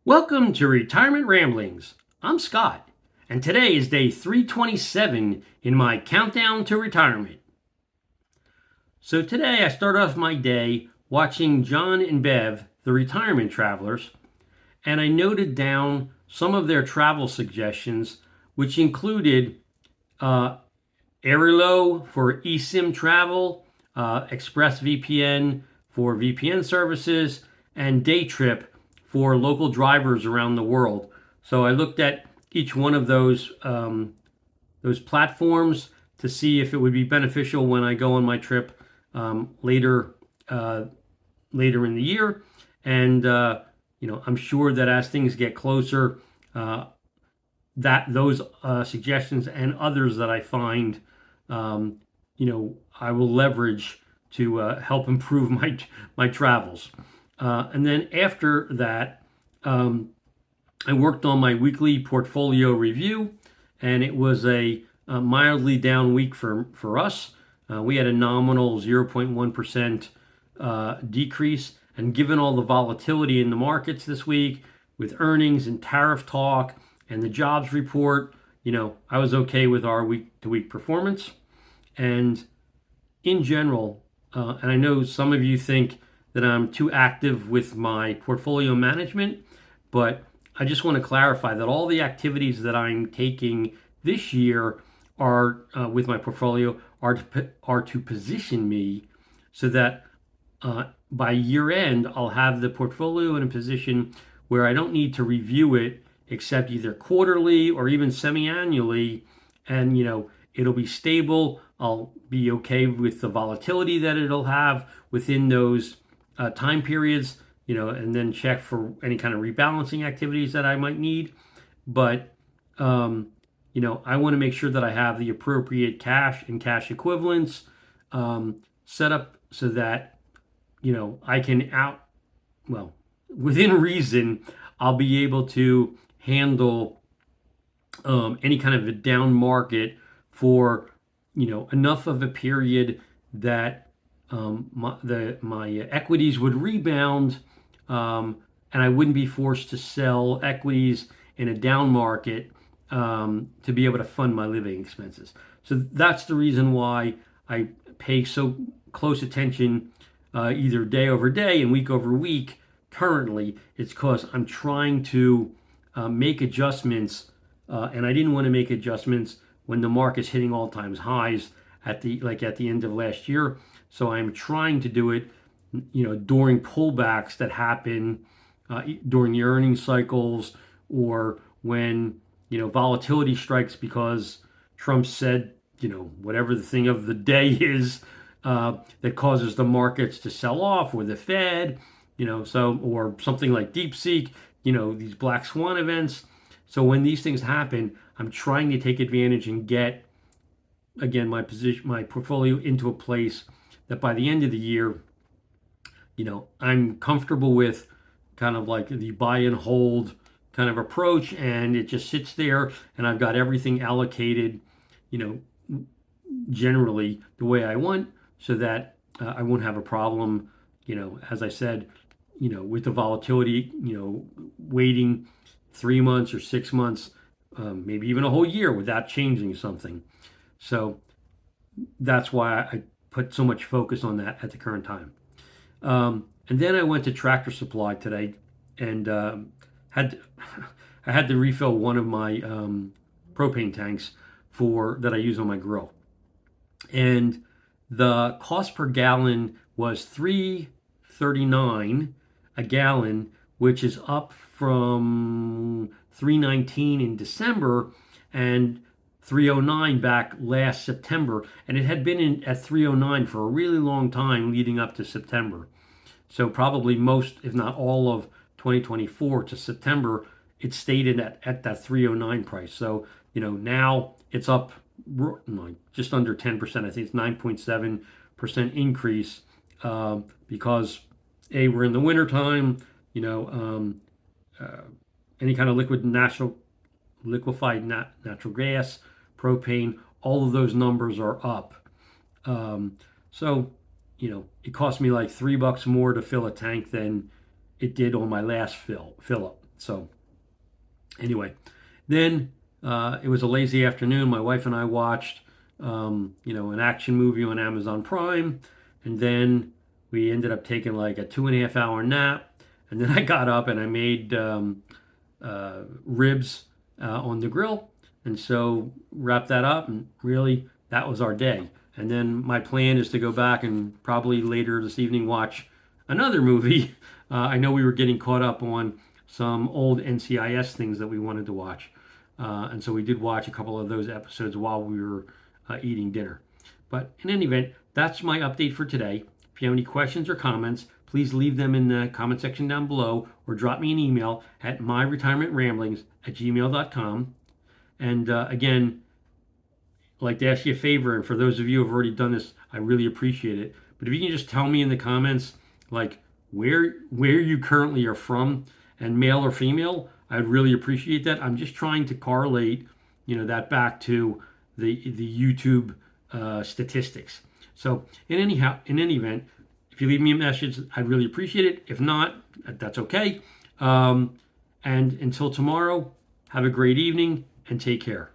Welcome to Retirement Ramblings. I'm Scott, and today is day 327 in my countdown to retirement. So today I start off my day watching John and Bev, the retirement travelers, and I noted down some of their travel suggestions, which included uh, Airalo for eSIM travel, ExpressVPN for VPN services, and Daytrip for local drivers around the world. So I looked at each one of those platforms to see if it would be beneficial when I go on my trip later uh, later in the year. And I'm sure that as things get closer, uh, that those suggestions and others that I find, um, I will leverage to help improve my travels. And then after that, um, I worked on my weekly portfolio review, and it was a mildly down week for us. We had a nominal 0.1% decrease, and given all the volatility in the markets this week with earnings and tariff talk and the jobs report, I was okay with our week to week performance. And in general, and I know some of you think that I'm too active with my portfolio management, but I just want to clarify that all the activities that I'm taking this year are with my portfolio are to position me so that by year end I'll have the portfolio in a position where I don't need to review it except either quarterly or even semi-annually, and it'll be stable. I'll be okay with the volatility that it'll have within those time periods, and then check for any kind of rebalancing activities that I might need. But, I want to make sure that I have the appropriate cash and cash equivalents set up so that, I can well, within reason, I'll be able to handle any kind of a down market for enough of a period that my equities would rebound, and I wouldn't be forced to sell equities in a down market to be able to fund my living expenses. So that's the reason why I pay so close attention, either day over day and week over week. Currently, it's because I'm trying to make adjustments, and I didn't want to make adjustments when the market's hitting all-time highs at the end of last year. So I'm trying to do it, during pullbacks that happen during the earnings cycles, or when volatility strikes because Trump said whatever the thing of the day is that causes the markets to sell off, or the Fed, or something like DeepSeek, these black swan events. So when these things happen, I'm trying to take advantage and get, again, my portfolio into a place that by the end of the year, I'm comfortable with, kind of like the buy and hold kind of approach, and it just sits there, and I've got everything allocated, you know, generally the way I want, so that I won't have a problem, as I said, with the volatility, waiting 3 months or 6 months, maybe even a whole year without changing something. So that's why I put so much focus on that at the current time. And then I went to Tractor Supply today, and had I had to refill one of my propane tanks for that I use on my grill, and the cost per gallon was $3.39 a gallon, which is up from $3.19 in December and $3.09 back last September, and it had been at $3.09 for a really long time leading up to September. So probably most, if not all, of 2024 to September, it stayed at that 309 price. So, now it's up just under 10%. I think it's 9.7% increase, because A, we're in the wintertime, uh, any kind of liquefied natural gas, propane, all of those numbers are up. So, it cost me like $3 more to fill a tank than it did on my last fill up. So anyway, then it was a lazy afternoon. My wife and I watched, an action movie on Amazon Prime, and then we ended up taking like a 2.5 hour nap, and then I got up and I made ribs on the grill, and so wrapped that up, and really that was our day. And then my plan is to go back and probably later this evening watch another movie. I know we were getting caught up on some old NCIS things that we wanted to watch. And so we did watch a couple of those episodes while we were eating dinner. But in any event, that's my update for today. If you have any questions or comments, please leave them in the comment section down below or drop me an email at myretirementramblings@gmail.com. And again, I'd like to ask you a favor, and for those of you who have already done this, I really appreciate it. But if you can just tell me in the comments, like where you currently are from, and male or female, I'd really appreciate that. I'm just trying to correlate, that back to the YouTube statistics. So in any event, if you leave me a message, I'd really appreciate it. If not, that's okay. And until tomorrow, have a great evening and take care.